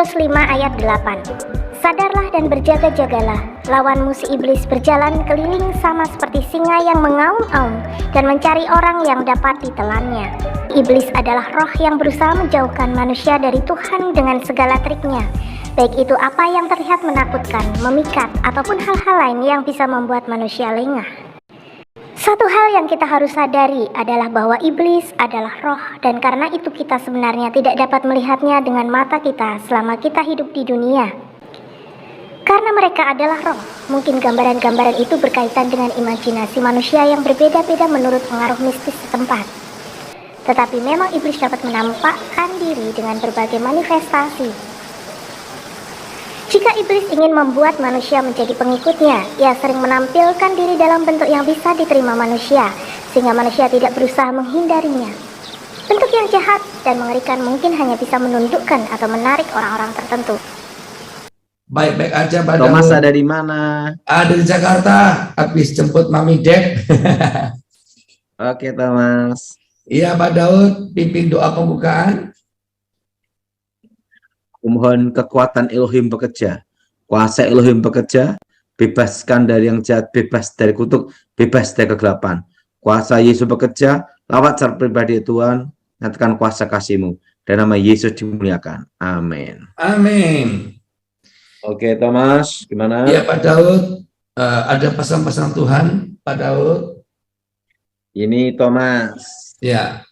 Petrus 5 ayat 8. Sadarlah dan berjaga-jagalah, lawanmu si iblis berjalan keliling sama seperti singa yang mengaum-aum dan mencari orang yang dapat ditelannya. Iblis adalah roh yang berusaha menjauhkan manusia dari Tuhan dengan segala triknya, baik itu apa yang terlihat menakutkan, memikat, ataupun hal-hal lain yang bisa membuat manusia lengah. Satu hal yang kita harus sadari adalah bahwa iblis adalah roh, dan karena itu kita sebenarnya tidak dapat melihatnya dengan mata kita selama kita hidup di dunia. Karena mereka adalah roh, mungkin gambaran-gambaran itu berkaitan dengan imajinasi manusia yang berbeda-beda menurut pengaruh mistis setempat. Tetapi memang iblis dapat menampakkan diri dengan berbagai manifestasi. Jika iblis ingin membuat manusia menjadi pengikutnya, ia sering menampilkan diri dalam bentuk yang bisa diterima manusia, sehingga manusia tidak berusaha menghindarinya. Bentuk yang jahat dan mengerikan mungkin hanya bisa menundukkan atau menarik orang-orang tertentu. Baik-baik aja, Pak Thomas Daud. ada di mana? Ada di Jakarta, habis jemput Mami Dek. Oke, Thomas. Iya, Pak Daud, pimpin doa pembukaan. Mohon kekuatan Elohim bekerja, kuasa Elohim bekerja, bebaskan dari yang jahat, bebas dari kutuk, bebas dari kegelapan. Kuasa Yesus bekerja, lawat secara pribadi Tuhan, nyatakan kuasa kasih-Mu. Dan nama Yesus dimuliakan. Amin. Amin. Oke, Thomas, gimana? Iya, Pak Daud, ada pesan-pesan Tuhan, Pak Daud. Ini Thomas, Ya,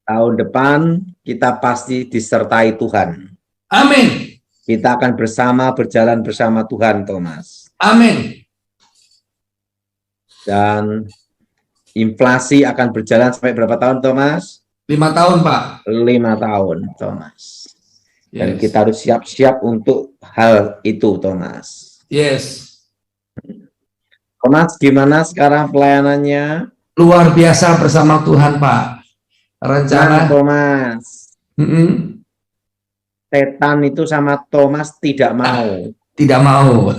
tahun depan kita pasti disertai Tuhan. amin. Kita akan berjalan bersama Tuhan, Thomas. Amin. Dan inflasi akan berjalan sampai berapa tahun, Thomas? 5 tahun, Pak. 5 tahun, Thomas. Dan Yes. kita harus siap-siap untuk hal itu, Thomas. Yes. Thomas, gimana sekarang pelayanannya? Luar biasa bersama Tuhan, Pak. Rencana. Thomas. Mm-mm. Setan itu sama Thomas tidak mau. Tidak mau.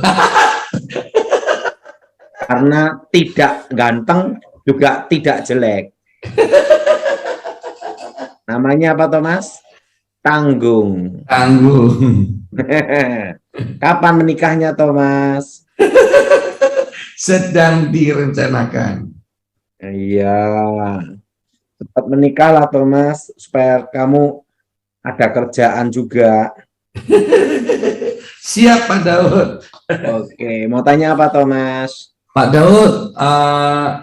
Karena tidak ganteng, juga tidak jelek. Namanya apa, Thomas? Tanggung. Tanggung. Kapan menikahnya, Thomas? Sedang direncanakan. Iya. Cepat menikahlah, Thomas, supaya kamu ada kerjaan juga. Siap, Pak Daud. Oke, mau tanya apa, Thomas? Pak Daud,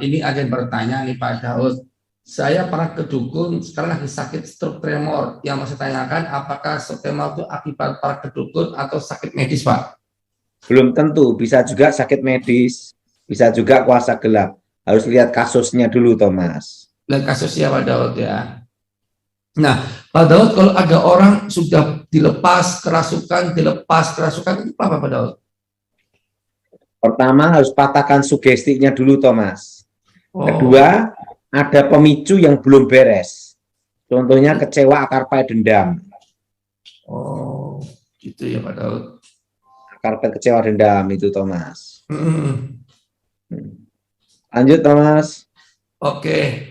ini ada yang bertanya nih, Pak Daud. Saya pernah ke dukun, sekarang lagi sakit stroke tremor. Yang mau saya tanyakan, apakah stroke tremor itu akibat para kedukun atau sakit medis, Pak? Belum tentu, bisa juga sakit medis, bisa juga kuasa gelap. Harus lihat kasusnya dulu, Thomas. Lihat kasusnya, Pak Daud, ya. Nah, Pak Daud, kalau ada orang sudah dilepas kerasukan, itu apa, Pak Daud? Pertama, harus patahkan sugestinya dulu, Thomas. Oh. Kedua, ada pemicu yang belum beres. Contohnya kecewa, akar pahit, dendam. Oh, gitu ya, Pak Daud. Akar pahit, kecewa, dendam itu, Thomas. Hmm. Lanjut, Thomas. Oke.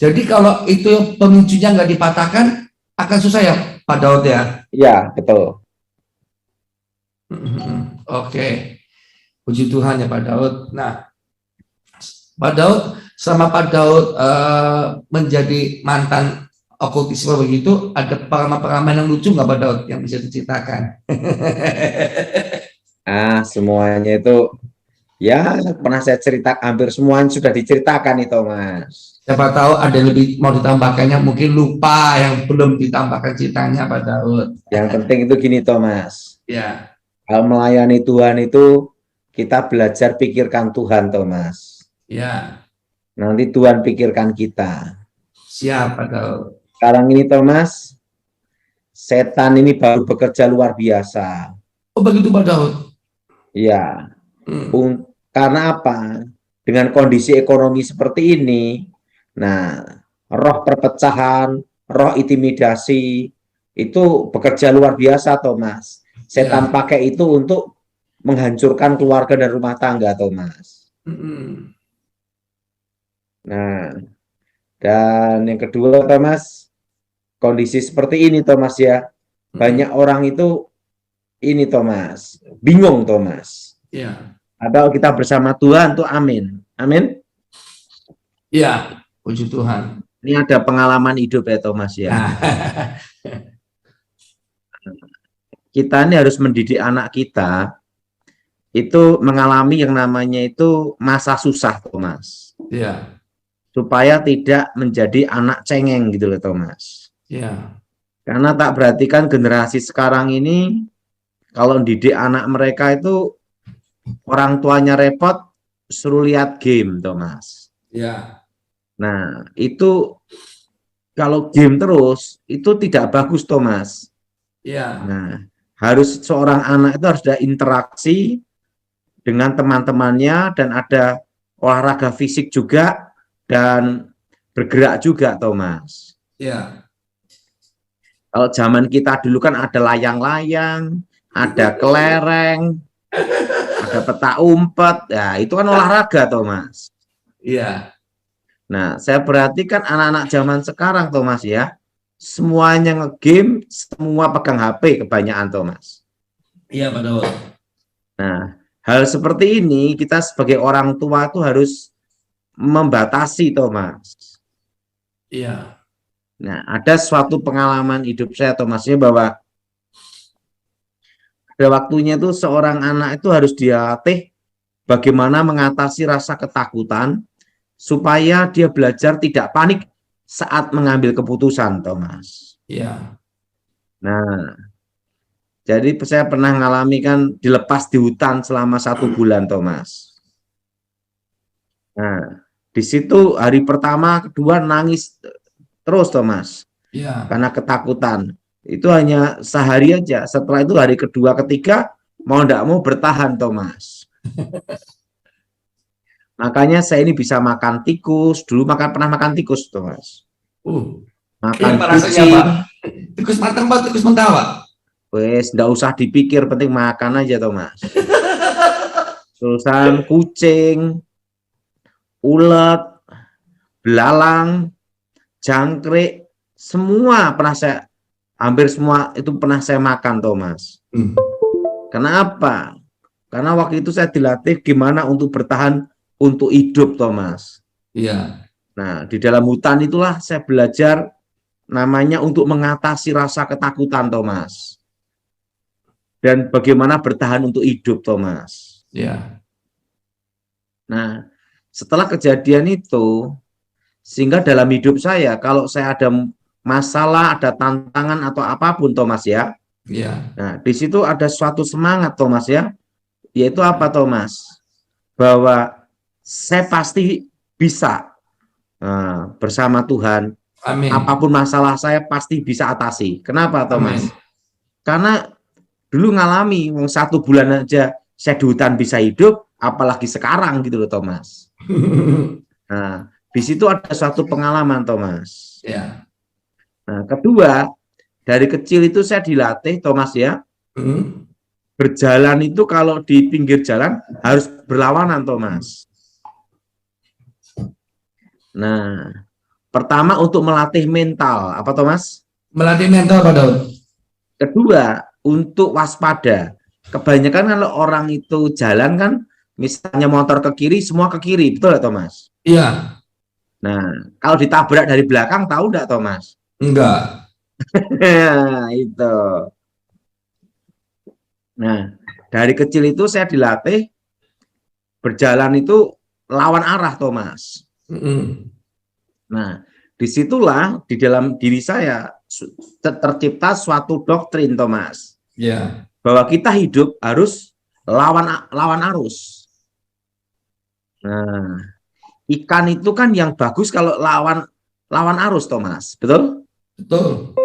Jadi kalau itu pemicunya nggak dipatahkan, akan susah ya, Pak Daud ya? Iya, betul. Oke. Puji Tuhan ya, Pak Daud. Nah, Pak Daud, sama Pak Daud menjadi mantan okultisme begitu, ada pengalaman-pengalaman yang lucu nggak, Pak Daud, yang bisa diceritakan? Semuanya itu ya pernah saya cerita, hampir semuanya sudah diceritakan itu, Mas. Siapa tahu ada yang lebih mau ditambahkannya, mungkin lupa yang belum ditambahkan ceritanya, Pak Daud. Yang penting itu gini, Thomas. Ya. Kalau melayani Tuhan itu kita belajar pikirkan Tuhan, Thomas. Ya. Nanti Tuhan pikirkan kita. Siap, Pak Daud. Sekarang ini, Thomas, setan ini baru bekerja luar biasa. Oh, begitu, Pak Daud. Iya. Karena apa? Dengan kondisi ekonomi seperti ini, nah, roh perpecahan, roh intimidasi, itu bekerja luar biasa, Thomas. Setan pakai itu untuk menghancurkan keluarga dan rumah tangga, Thomas. Nah, dan yang kedua, Thomas, kondisi seperti ini, Thomas ya, banyak orang itu ini Thomas, bingung Thomas. Ya. Atau kita bersama Tuhan tuh amin. Amin. Ya, puji Tuhan. Ini ada pengalaman hidup ya Thomas ya. Nah, Kita ini harus mendidik anak kita itu mengalami yang namanya itu masa susah Thomas. ya, Supaya tidak menjadi anak cengeng gitu loh Thomas. ya, Karena tak perhatikan generasi sekarang ini kalau didik anak mereka itu orang tuanya repot suruh lihat game Thomas. ya, Nah, itu kalau game terus itu tidak bagus Thomas. ya, Nah, harus seorang anak itu harus ada interaksi dengan teman-temannya dan ada olahraga fisik juga dan bergerak juga Thomas. ya, Kalau zaman kita dulu kan ada layang-layang, ada kelereng, ada peta umpet, ya itu kan olahraga Thomas. ya, Nah, saya perhatikan anak-anak zaman sekarang Thomas ya, semuanya ngegame, semua pegang HP kebanyakan Thomas. iya Pak Daud. Nah, hal seperti ini kita sebagai orang tua tuh harus membatasi Thomas. Iya, Nah, ada suatu pengalaman hidup saya Thomasnya bahwa ada waktunya tuh seorang anak itu harus dilatih bagaimana mengatasi rasa ketakutan supaya dia belajar tidak panik saat mengambil keputusan Thomas. iya, Nah, jadi saya pernah mengalami kan dilepas di hutan selama 1 bulan Thomas. Nah, di situ hari pertama, kedua nangis terus Thomas iya, karena ketakutan. Itu hanya sehari aja. Setelah itu hari kedua, ketiga mau tidak mau bertahan Thomas. Makanya saya ini bisa makan tikus. Dulu pernah makan tikus Thomas. Makan apa rasanya kucing. Pak? Tikus matang Pak, tikus mentah Pak? Wes, nggak usah dipikir, penting makan aja Thomas. Terusan kucing, ulet, belalang, jangkrik, semua pernah saya, hampir semua itu pernah saya makan Thomas. Kenapa? Karena waktu itu saya dilatih gimana untuk bertahan untuk hidup Thomas. Iya. Nah, di dalam hutan itulah saya belajar namanya untuk mengatasi rasa ketakutan Thomas. Dan bagaimana bertahan untuk hidup Thomas. Iya. Nah, setelah kejadian itu, sehingga dalam hidup saya, kalau saya ada masalah, ada tantangan atau apapun Thomas ya. Iya. Nah, di situ ada suatu semangat Thomas ya. Yaitu apa Thomas? Bahwa saya pasti bisa bersama Tuhan. Amin. Apapun masalah saya pasti bisa atasi. Kenapa Thomas? Amin. Karena dulu ngalami 1 bulan aja saya di hutan bisa hidup, apalagi sekarang gitu loh Thomas. Nah, di situ ada suatu pengalaman Thomas. Ya. Nah, kedua, dari kecil itu saya dilatih Thomas ya. Berjalan itu kalau di pinggir jalan harus berlawanan Thomas. Nah, pertama untuk melatih mental, apa Thomas? Melatih mental Pak Daud. Kedua, untuk waspada. Kebanyakan kalau orang itu jalan kan, misalnya motor ke kiri, semua ke kiri, betul ya Thomas? Iya. Nah, kalau ditabrak dari belakang, tahu enggak Thomas? Enggak. Itu. Nah, dari kecil itu saya dilatih berjalan itu lawan arah Thomas. Nah, disitulah di dalam diri saya tercipta suatu doktrin Thomas. Ya. Bahwa kita hidup harus lawan arus. Nah, ikan itu kan yang bagus kalau lawan arus Thomas, betul? Betul.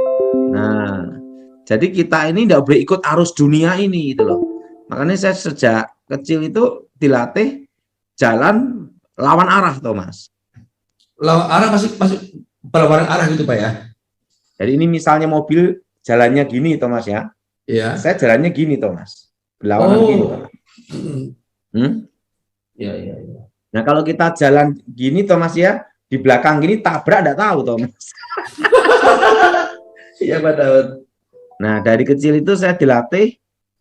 Nah, jadi kita ini tidak boleh ikut arus dunia ini gitu loh. Makanya saya sejak kecil itu dilatih jalan lawan arah Thomas. Lawan arah masih berlawanan arah gitu Pak ya? Jadi ini misalnya mobil jalannya gini Thomas ya. Iya. Saya jalannya gini Thomas. Berlawanan gini. Iya. Nah, kalau kita jalan gini Thomas ya, di belakang gini tabrak enggak tahu Thomas. Iya Pak Daud. Nah, dari kecil itu saya dilatih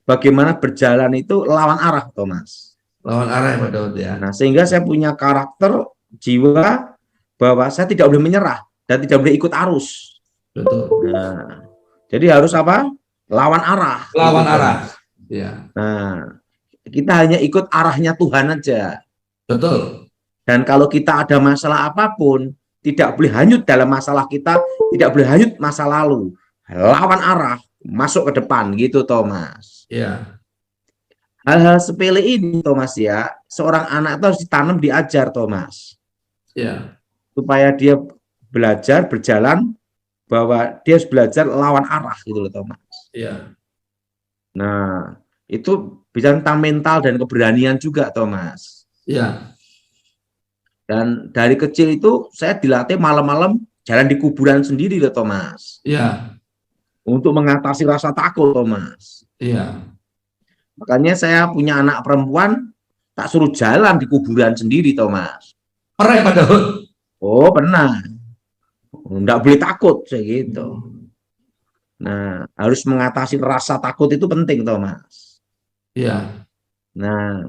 bagaimana berjalan itu lawan arah, Thomas. Lawan arah ya Pak Daud ya. Nah, sehingga saya punya karakter jiwa bahwa saya tidak boleh menyerah dan tidak boleh ikut arus. Betul. Nah, jadi harus apa? Lawan arah. Lawan gitu, arah. Thomas. Ya. Nah, kita hanya ikut arahnya Tuhan aja. Betul. Dan kalau kita ada masalah apapun, tidak boleh hanyut dalam masalah kita, tidak boleh hanyut masa lalu. Lawan arah, masuk ke depan gitu, Thomas. Ya. Hal-hal sepele ini, Thomas ya, seorang anak itu harus ditanam, diajar, Thomas. Ya. Supaya dia belajar, berjalan, bahwa dia harus belajar lawan arah gitu loh, Thomas. Ya. Nah, itu bisa tentang mental dan keberanian juga, Thomas. Ya. Dan dari kecil itu saya dilatih malam-malam jalan di kuburan sendiri loh, Thomas. Ya. Untuk mengatasi rasa takut, Thomas. Iya. Makanya saya punya anak perempuan, tak suruh jalan di kuburan sendiri, Thomas. Pernah Pak Daud? Oh, pernah. Enggak boleh takut, kayak gitu. Nah, harus mengatasi rasa takut itu penting, Thomas. Iya. Nah,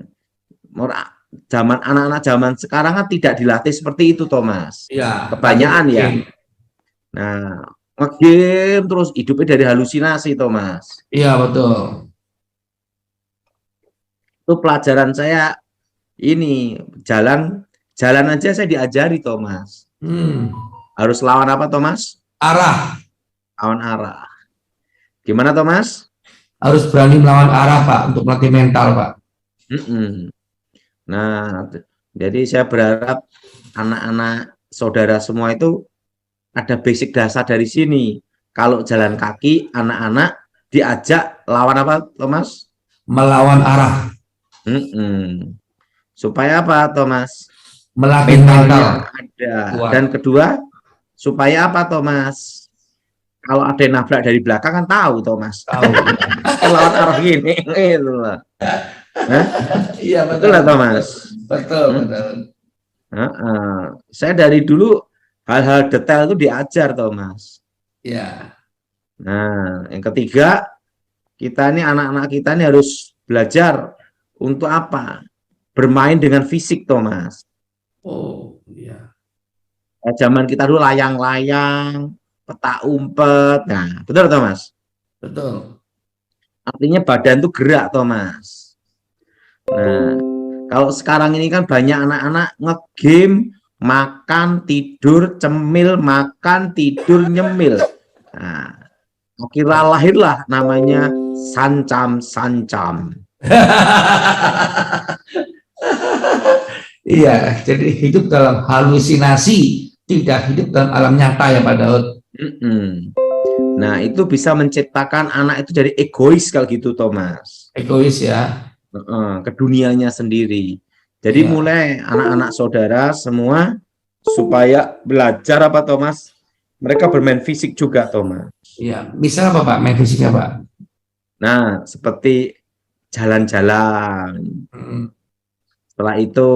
zaman anak-anak zaman sekarang kan tidak dilatih seperti itu, Thomas. Iya. Kebanyakan ya. Nah, ngegame terus hidupnya dari halusinasi, Thomas. Iya, betul. Itu pelajaran saya ini jalan aja saya diajari, Thomas. Harus lawan apa, Thomas? Arah. Lawan arah. Gimana, Thomas? Harus berani melawan arah, Pak, untuk melatih mental, Pak. Nah, jadi saya berharap anak-anak saudara semua itu ada basic dasar dari sini. Kalau jalan kaki, anak-anak diajak lawan apa, Thomas? Melawan arah. Supaya apa, Thomas? Melatih mental. Ada. Kuat. Dan kedua, supaya apa, Thomas? Kalau ada yang nabrak dari belakang kan tahu, Thomas. Tahu. Lawan arah gini, gitu lah. Iya, betul lah, Thomas. Betul, betul. Saya dari dulu hal-hal detail itu diajar, Thomas. Iya. Nah, yang ketiga, kita ini anak-anak kita ini harus belajar untuk apa? Bermain dengan fisik, Thomas. Oh, iya. Zaman kita dulu layang-layang, petak umpet. Nah, betul, Thomas? Betul. Artinya badan itu gerak, Thomas. Nah, kalau sekarang ini kan banyak anak-anak nge-game, makan, tidur, cemil, makan, tidur, nyemil. Nah, kira lahirlah namanya sancam-sancam. Iya, jadi hidup dalam halusinasi, tidak hidup dalam alam nyata ya Pak Daud. Nah, itu bisa menciptakan anak itu jadi egois kalau gitu, Thomas. Egois ya. Ke dunianya sendiri. Jadi mulai anak-anak saudara semua supaya belajar apa, Thomas? Mereka bermain fisik juga, Thomas. Iya, bisa apa Pak main fisiknya Pak? Nah, seperti jalan-jalan. Setelah itu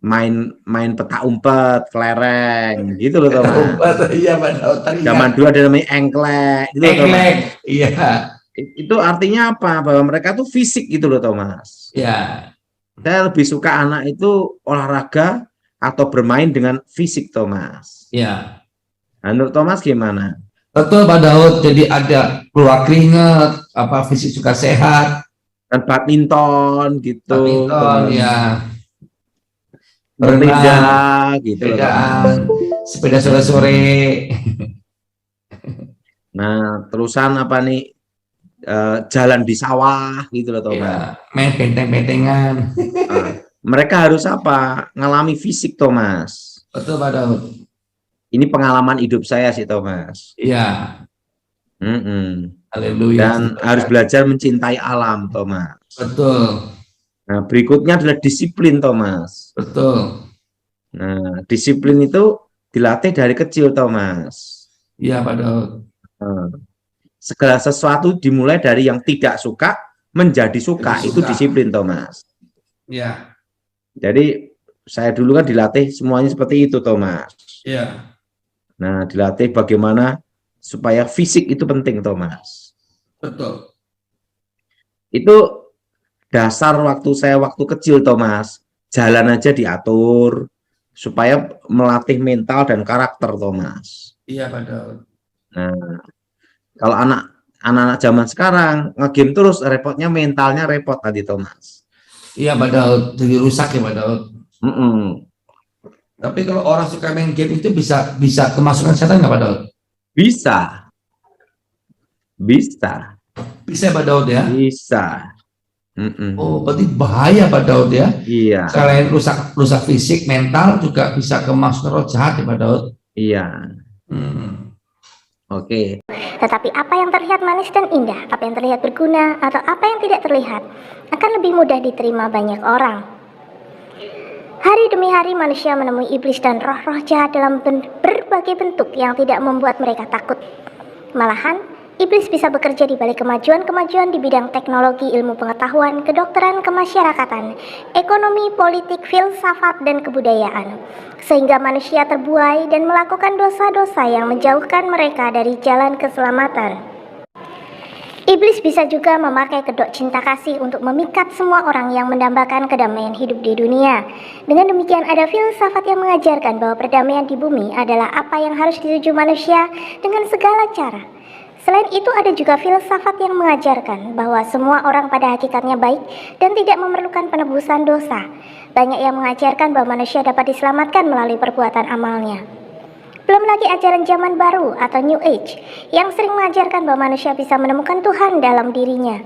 main petak umpet, kelereng, gitu loh, Thomas. Iya, Pak Daud. Zaman dulu ada namanya engklek, gitu loh, Engklek, iya. Itu artinya apa? Bahwa mereka tuh fisik gitu loh, Thomas. Ya. Saya lebih suka anak itu olahraga atau bermain dengan fisik, Thomas. Ya. Menurut Thomas gimana? Betul Pak Daud, jadi ada keluar keringat, apa fisik juga sehat. Dan badminton gitu. Badminton, ya. Berenang, gitu. Sepeda sore-sore. Nah, terusan apa nih? Jalan di sawah gitu loh, Thomas. Ya, main benteng-bentengan. Mereka harus apa? Ngalami fisik, Thomas. Betul Pak Daud. Ini pengalaman hidup saya sih, Thomas. Iya. Haleluya. Dan harus belajar mencintai alam, Thomas. Betul. Nah, berikutnya adalah disiplin, Thomas. Betul. Nah, disiplin itu dilatih dari kecil, Thomas. Iya, Pak Daud. Segala sesuatu dimulai dari yang tidak suka menjadi suka. Itu disiplin, Thomas. Iya. Jadi saya dulu kan dilatih semuanya seperti itu, Thomas. Iya. Nah, dilatih bagaimana supaya fisik itu penting, Thomas. Betul. Itu dasar waktu kecil, Thomas. Jalan aja diatur supaya melatih mental dan karakter, Thomas. Iya, Pak Daud. Nah, kalau anak-anak zaman sekarang ngegame terus, repotnya mentalnya repot tadi, Thomas. Iya, Pak Daud, jadi rusak ya, Pak Daud. Tapi kalau orang suka main game itu bisa kemasukan setan nggak, Pak Daud? Bisa. Bisa, Pak Daud ya? Bisa. Oh, berarti bahaya, Pak Daud ya? Iya. Selain rusak fisik, mental juga bisa kemasukan roh jahat ya, Pak Daud? Iya. Oke. Tetapi apa yang terlihat manis dan indah, apa yang terlihat berguna, atau apa yang tidak terlihat, akan lebih mudah diterima banyak orang. Hari demi hari manusia menemui iblis dan roh-roh jahat dalam berbagai bentuk yang tidak membuat mereka takut. Malahan, iblis bisa bekerja di balik kemajuan-kemajuan di bidang teknologi, ilmu pengetahuan, kedokteran, kemasyarakatan, ekonomi, politik, filsafat, dan kebudayaan. Sehingga manusia terbuai dan melakukan dosa-dosa yang menjauhkan mereka dari jalan keselamatan. Iblis bisa juga memakai kedok cinta kasih untuk memikat semua orang yang mendambakan kedamaian hidup di dunia. Dengan demikian ada filsafat yang mengajarkan bahwa perdamaian di bumi adalah apa yang harus dituju manusia dengan segala cara. Selain itu ada juga filsafat yang mengajarkan bahwa semua orang pada hakikatnya baik dan tidak memerlukan penebusan dosa. Banyak yang mengajarkan bahwa manusia dapat diselamatkan melalui perbuatan amalnya. Belum lagi ajaran zaman baru atau New Age yang sering mengajarkan bahwa manusia bisa menemukan Tuhan dalam dirinya.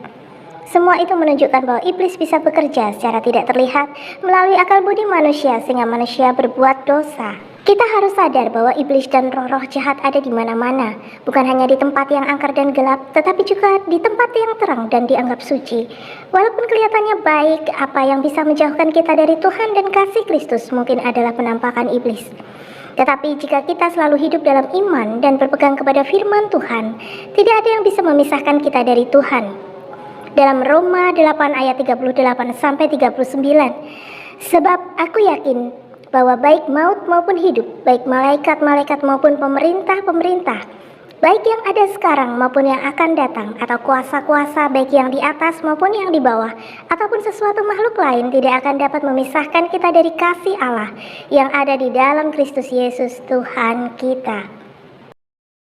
Semua itu menunjukkan bahwa iblis bisa bekerja secara tidak terlihat melalui akal budi manusia sehingga manusia berbuat dosa. Kita harus sadar bahwa iblis dan roh-roh jahat ada di mana-mana, bukan hanya di tempat yang angker dan gelap, tetapi juga di tempat yang terang dan dianggap suci. Walaupun kelihatannya baik, apa yang bisa menjauhkan kita dari Tuhan dan kasih Kristus mungkin adalah penampakan iblis. Tetapi jika kita selalu hidup dalam iman dan berpegang kepada firman Tuhan, tidak ada yang bisa memisahkan kita dari Tuhan. Dalam Roma 8 ayat 38-39, sebab aku yakin bahwa baik maut maupun hidup, baik malaikat-malaikat maupun pemerintah-pemerintah, baik yang ada sekarang maupun yang akan datang, atau kuasa-kuasa baik yang di atas maupun yang di bawah, ataupun sesuatu makhluk lain tidak akan dapat memisahkan kita dari kasih Allah yang ada di dalam Kristus Yesus Tuhan kita.